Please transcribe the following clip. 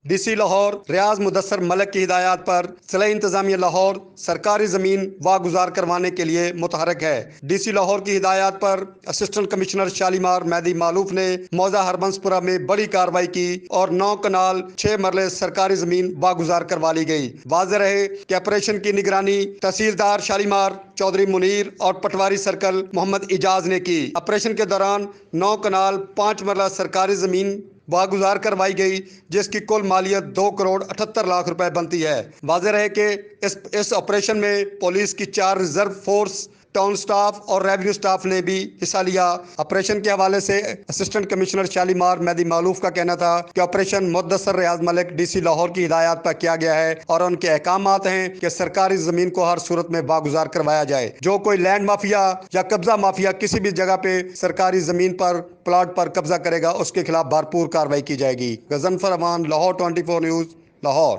D C Lahore ریاض مدثر ملک کی ہدایات پر ضلع انتظامیہ لاہور سرکاری زمین واگزار کروانے کے لیے متحرک ہے۔ ڈی سی لاہور کی ہدایات پر اسسٹنٹ کمشنر شالیمار مہدی معلوف نے موضع ہربنس پورہ میں بڑی کارروائی کی اور 9 کنال 6 مرلے سرکاری زمین واگزار کروا لی گئی۔ واضح رہے کہ آپریشن کی نگرانی تحصیلدار شالیمار چودھری منیر اور پٹواری سرکل محمد اعجاز نے کی۔ آپریشن کے دوران 9 کنال 5 مرلہ سرکاری زمین واگزار کروائی گئی، جس کی کل مالیت 2 کروڑ 78 لاکھ روپے بنتی ہے۔ واضح رہے کہ اس آپریشن میں پولیس کی 4 ریزرو فورس، ٹاؤن سٹاف اور ریونیو سٹاف نے بھی حصہ لیا۔ آپریشن کے حوالے سے اسسٹنٹ کمشنر شالیمار مہدی معلوف کا کہنا تھا کہ آپریشن مدثر ریاض ملک ڈی سی لاہور کی ہدایات پر کیا گیا ہے اور ان کے احکامات ہیں کہ سرکاری زمین کو ہر صورت میں واگزار کروایا جائے۔ جو کوئی لینڈ مافیا یا قبضہ مافیا کسی بھی جگہ پہ سرکاری زمین پر پلاٹ پر قبضہ کرے گا، اس کے خلاف بھرپور کارروائی کی جائے گی۔ غضنفر امان، لاہور 24 نیوز، لاہور۔